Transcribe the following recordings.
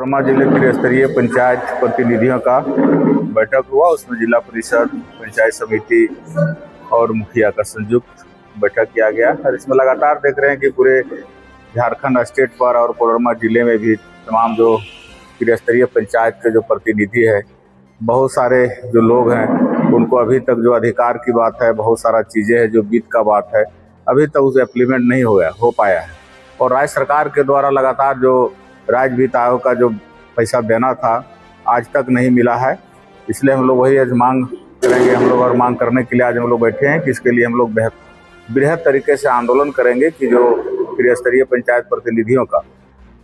कोडरमा जिले त्रिस्तरीय पंचायत प्रतिनिधियों का बैठक हुआ। उसमें जिला परिषद, पंचायत समिति और मुखिया का संयुक्त बैठक किया गया। और इसमें लगातार देख रहे हैं कि पूरे झारखंड स्टेट पर और कोडरमा जिले में भी तमाम जो त्रिस्तरीय पंचायत के जो प्रतिनिधि है, बहुत सारे जो लोग हैं, उनको अभी तक जो अधिकार की बात है, बहुत सारा चीज़ें हैं जो वित्त का बात है, अभी तक उसे इम्प्लीमेंट नहीं हो पाया है। और राज्य सरकार के द्वारा लगातार जो राज्य वित्त आयोग का जो पैसा देना था, आज तक नहीं मिला है। इसलिए हम लोग वही आज मांग करेंगे हम लोग, और मांग करने के लिए आज हम लोग बैठे हैं कि इसके लिए हम लोग बृहद तरीके से आंदोलन करेंगे कि जो त्रिस्तरीय पंचायत प्रतिनिधियों का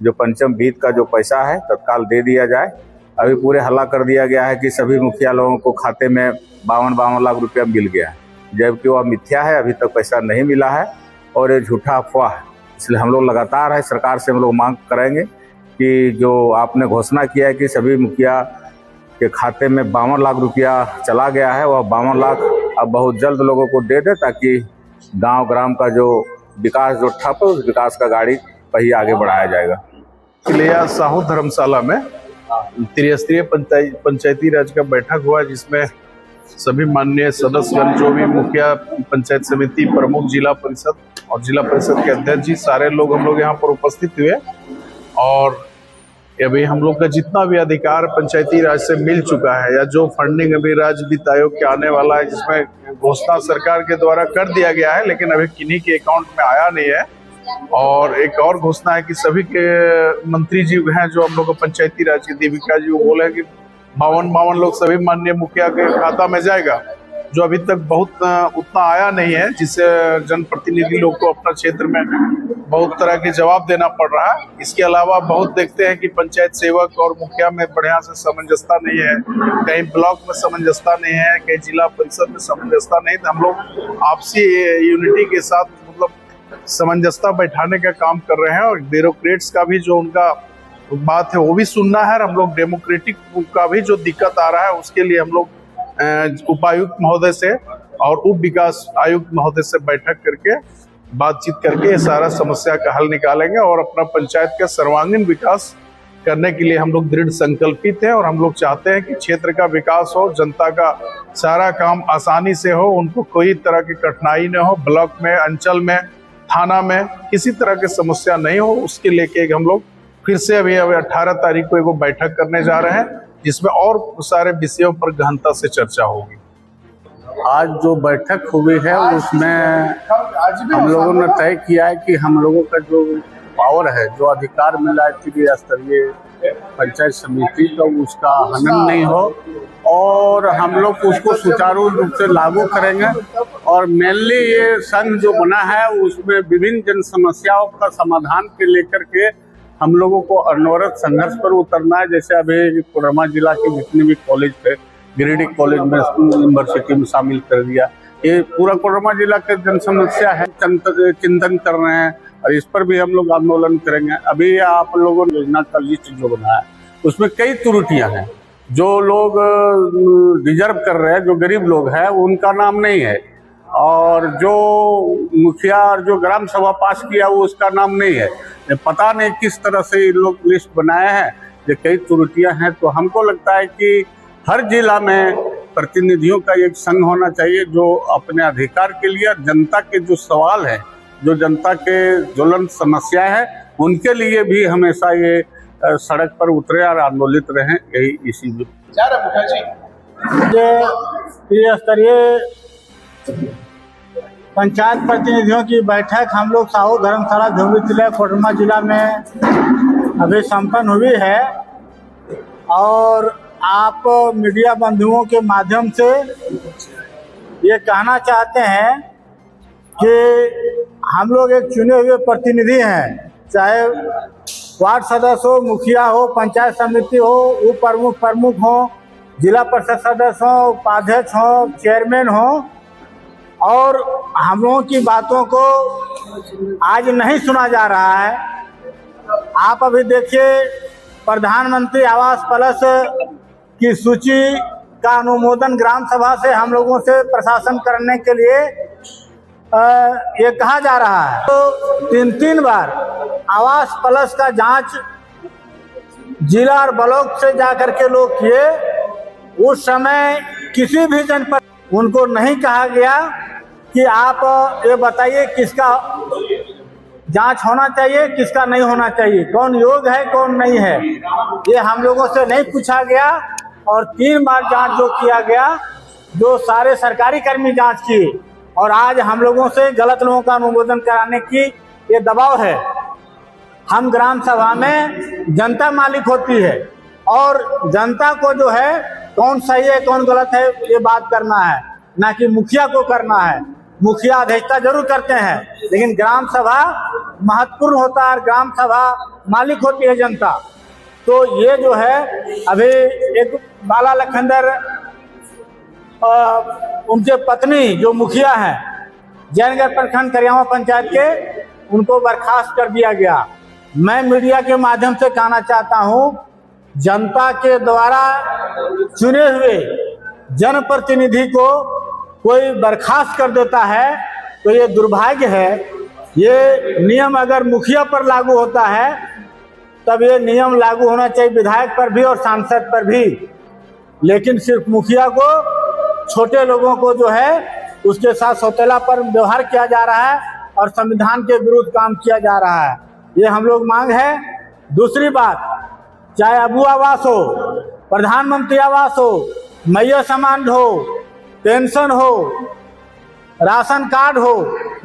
जो पंचम वित्त का जो पैसा है तत्काल दे दिया जाए। अभी पूरे हल्ला कर दिया गया है कि सभी मुखिया लोगों को खाते में 52 लाख रुपया मिल गया है, जबकि वह मिथ्या है। अभी तक पैसा नहीं मिला है और ये झूठा अफवाह है। इसलिए हम लोग लगातार है सरकार से हम लोग मांग करेंगे कि जो आपने घोषणा किया है कि सभी मुखिया के खाते में 52 लाख रुपया चला गया है, वह 52 लाख अब बहुत जल्द लोगों को दे दे, ताकि गांव ग्राम का जो विकास जो ठप है, उस विकास का गाड़ी पहिया आगे बढ़ाया जाएगा। किलिया साहू धर्मशाला में त्रिस्तरीय पंचायती राज का बैठक हुआ, जिसमें सभी माननीय सदस्यगण, जो भी मुखिया, पंचायत समिति प्रमुख, जिला परिषद और जिला परिषद के अध्यक्ष जी, सारे लोग हम लोग यहाँ पर उपस्थित हुए। और अभी हम लोग का जितना भी अधिकार पंचायती राज से मिल चुका है, या जो फंडिंग अभी राज्य वित्त आयोग के आने वाला है, जिसमें घोषणा सरकार के द्वारा कर दिया गया है, लेकिन अभी किन्हीं के अकाउंट में आया नहीं है। और एक और घोषणा है कि सभी के मंत्री जी हैं जो हम लोग को पंचायती राज की, देविका जी, वो बोले कि 52 लोग सभी माननीय मुखिया के खाता में जाएगा, जो अभी तक बहुत उतना आया नहीं है, जिससे जनप्रतिनिधि लोग को अपना क्षेत्र में बहुत तरह के जवाब देना पड़ रहा है। इसके अलावा बहुत देखते हैं कि पंचायत सेवक और मुखिया में बढ़िया से सामंजस्यता नहीं है, कहीं ब्लॉक में सामंजस्यता नहीं है, कहीं जिला परिषद में सामंजस्यता नहीं। तो हम लोग आपसी यूनिटी के साथ मतलब सामंजस्यता बैठाने का काम कर रहे हैं, और ब्यूरोक्रेट्स का भी जो उनका बात है वो भी सुनना है। और हम लोग डेमोक्रेटिक का भी जो दिक्कत आ रहा है, उसके लिए हम लोग उपायुक्त महोदय से और उप विकास आयुक्त महोदय से बैठक करके बातचीत करके सारा समस्या का हल निकालेंगे, और अपना पंचायत का सर्वांगीण विकास करने के लिए हम लोग दृढ़ संकल्पित हैं। और हम लोग चाहते हैं कि क्षेत्र का विकास हो, जनता का सारा काम आसानी से हो, उनको कोई तरह की कठिनाई न हो, ब्लॉक में, अंचल में, थाना में किसी तरह की समस्या नहीं हो। उसके लेके हम लोग फिर से अभी 18 तारीख को एक बैठक करने जा रहे हैं, जिसमें और सारे विषयों पर गहनता से चर्चा होगी। आज जो बैठक हुई है उसमें हम लोगों ने तय किया है कि हम लोगों का जो पावर है, जो अधिकार मिला है त्रिस्तरीय पंचायत समिति का, उसका हनन नहीं हो, और हम लोग उसको सुचारू रूप से लागू करेंगे। और मेनली ये संघ जो बना है उसमें विभिन्न जन समस्याओं का समाधान के लेकर के हम लोगों को अनवरत संघर्ष पर उतरना है। जैसे अभी कोडरमा जिला के जितने भी कॉलेज थे, गिरिडीह कॉलेज में यूनिवर्सिटी में शामिल कर दिया। ये पूरा कोडरमा जिला के जन समस्या है, चिंतन कर रहे हैं, और इस पर भी हम लोग आंदोलन करेंगे। अभी आप लोगों ने योजना का लिस्ट जो बनाया है, उसमें कई त्रुटियां हैं। जो लोग डिजर्व कर रहे हैं, जो गरीब लोग हैं, उनका नाम नहीं है, और जो मुखिया और जो ग्राम सभा पास किया वो उसका नाम नहीं है। पता नहीं किस तरह से ये लोग लिस्ट बनाए हैं, ये कई त्रुटियां हैं। तो हमको लगता है कि हर जिला में प्रतिनिधियों का एक संघ होना चाहिए, जो अपने अधिकार के लिए, जनता के जो सवाल है, जो जनता के ज्वलंत समस्या है, उनके लिए भी हमेशा ये सड़क पर उतरे और आंदोलित रहें। यही इसी में त्रिस्तरीय पंचायत प्रतिनिधियों की बैठक हम लोग साहू धर्मशाला धोबी कोडरमा जिला में अभी संपन्न हुई है। और आप मीडिया बंधुओं के माध्यम से ये कहना चाहते हैं कि हम लोग एक चुने हुए प्रतिनिधि हैं, चाहे वार्ड सदस्य हो, मुखिया हो, पंचायत समिति हो, उप प्रमुख हो, जिला परिषद सदस्य हो, उपाध्यक्ष हो, चेयरमैन हो, और हम लोगों की बातों को आज नहीं सुना जा रहा है। आप अभी देखिए, प्रधानमंत्री आवास प्लस की सूची का अनुमोदन ग्राम सभा से हम लोगों से प्रशासन करने के लिए ये कहा जा रहा है। तो 3 बार आवास प्लस का जांच जिला और ब्लॉक से जा करके लोग किए। उस समय किसी भी जनपद उनको नहीं कहा गया कि आप ये बताइए किसका जांच होना चाहिए, किसका नहीं होना चाहिए, कौन योग्य है कौन नहीं है, ये हम लोगों से नहीं पूछा गया। और 3 बार जांच जो किया गया, जो सारे सरकारी कर्मी जांच किए, और आज हम लोगों से गलत लोगों का अनुमोदन कराने की ये दबाव है। हम ग्राम सभा में जनता मालिक होती है और जनता को जो है कौन सही है कौन गलत है ये बात करना है, ना कि मुखिया को करना है। मुखिया अध्यक्षता जरूर करते हैं, लेकिन ग्राम सभा महत्वपूर्ण होता है और ग्राम सभा मालिक होती है जनता। तो ये जो है अभी एक बाला लखनदर उनके पत्नी जो मुखिया हैं जयनगर प्रखंड करियावा पंचायत के, उनको बर्खास्त कर दिया गया। मैं मीडिया के माध्यम से कहना चाहता हूं, जनता के द्वारा चुने हुए जनप्रतिनिधि को कोई बर्खास्त कर देता है तो ये दुर्भाग्य है। ये नियम अगर मुखिया पर लागू होता है तब ये नियम लागू होना चाहिए विधायक पर भी और सांसद पर भी, लेकिन सिर्फ मुखिया को, छोटे लोगों को जो है उसके साथ सौतेला पर व्यवहार किया जा रहा है और संविधान के विरुद्ध काम किया जा रहा है। ये हम लोग मांग है। दूसरी बात, चाहे अबू आवास हो, प्रधानमंत्री आवास हो, मैया समान्ड हो, पेंशन हो, राशन कार्ड हो,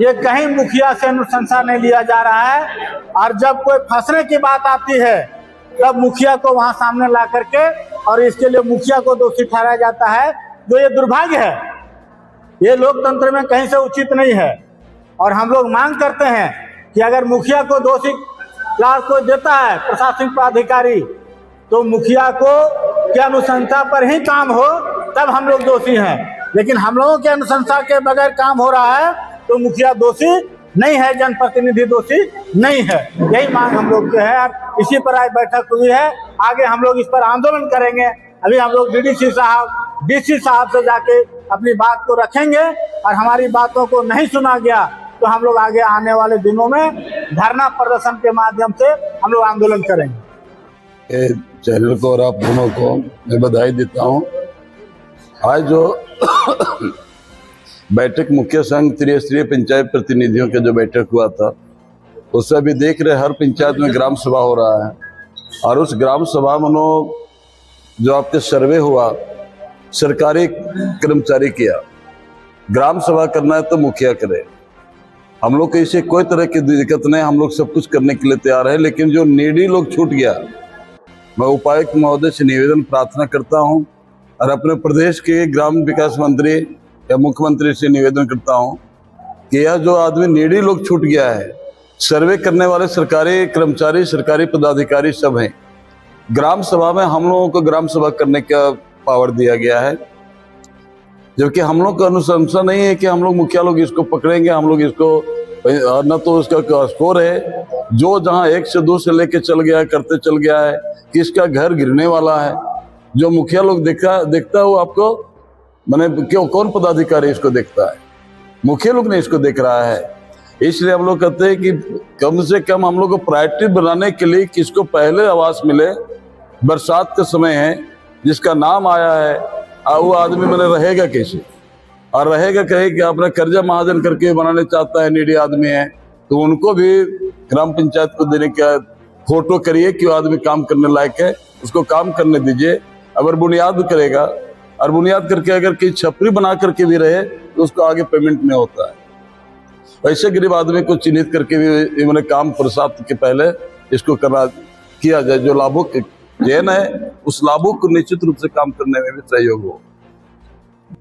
ये कहीं मुखिया से अनुशंसा नहीं लिया जा रहा है। और जब कोई फंसने की बात आती है तब मुखिया को वहां सामने ला करके और इसके लिए मुखिया को दोषी ठहराया जाता है, जो ये दुर्भाग्य है। ये लोकतंत्र में कहीं से उचित नहीं है। और हम लोग मांग करते हैं कि अगर मुखिया को दोषी करार कोई देता है प्रशासनिक पदाधिकारी, तो मुखिया को के अनुशंसा पर ही काम हो, तब हम लोग दोषी हैं। लेकिन हम लोगों के अनुशंसा के बगैर काम हो रहा है तो मुखिया दोषी नहीं है, जनप्रतिनिधि दोषी नहीं है। यही मांग हम लोग की है। इसी पर आज बैठक हुई है। आगे हम लोग इस पर आंदोलन करेंगे। अभी हम लोग डीसी साहब से जाके अपनी बात को रखेंगे और हमारी बातों को नहीं सुना गया तो हम लोग आगे आने वाले दिनों में धरना प्रदर्शन के माध्यम से हम लोग आंदोलन करेंगे। चैनल को और आप दोनों को मैं बधाई देता हूं। आज जो बैठक मुख्य संघ त्रिस्तरीय पंचायत प्रतिनिधियों का जो बैठक हुआ था, उससे अभी देख रहे हर पंचायत में ग्राम सभा हो रहा है। और उस ग्राम सभा में जो आपके सर्वे हुआ, सरकारी कर्मचारी किया। ग्राम सभा करना है तो मुखिया करे। हम लोग को इसे कोई तरह की दिक्कत नहीं, हम लोग सब कुछ करने के लिए तैयार है। लेकिन जो नीडी लोग छूट गया, मैं उपायुक्त महोदय से निवेदन प्रार्थना करता हूं और अपने प्रदेश के ग्राम विकास मंत्री या मुख्यमंत्री से निवेदन करता हूं कि यह जो आदमी नीडी लोग छूट गया है, सर्वे करने वाले सरकारी कर्मचारी, सरकारी पदाधिकारी सब हैं। ग्राम सभा में हम लोगों को ग्राम सभा करने का पावर दिया गया है, जबकि हम लोग का अनुशंसा नहीं है कि हम लोग मुखिया लोग इसको पकड़ेंगे, हम लोग इसको न तो उसका स्कोर है जो जहां 1 से 2 से लेके चल गया है, करते चल गया है, किसका घर गिरने वाला है, जो मुखिया लोग देखता है वो आपको मैंने क्यों, कौन पदाधिकारी इसको देखता है? मुखिया लोग ने इसको देख रहा है। इसलिए हम लोग कहते हैं कि कम से कम हम लोग को प्रायोरिटी बनाने के लिए किसको पहले आवास मिले। बरसात का समय है, जिसका नाम आया है, वो आदमी मैंने रहेगा कैसे, और रहेगा कहे कि अपना कर्जा महाजन करके बनाने चाहता है, नीडी आदमी है, तो उनको भी ग्राम पंचायत को देने का फोटो करिए कि वो आदमी काम करने लायक है, उसको काम करने दीजिए। अगर बुनियाद करेगा और बुनियाद करके अगर कहीं छपरी बना करके भी रहे तो उसको आगे पेमेंट नहीं होता है। ऐसे गरीब आदमी को चिन्हित करके भी मैंने काम प्रसाद के पहले इसको किया जाए, जो लाभुक चयन है उस लाभुक को निश्चित रूप से काम करने में भी सहयोग हो।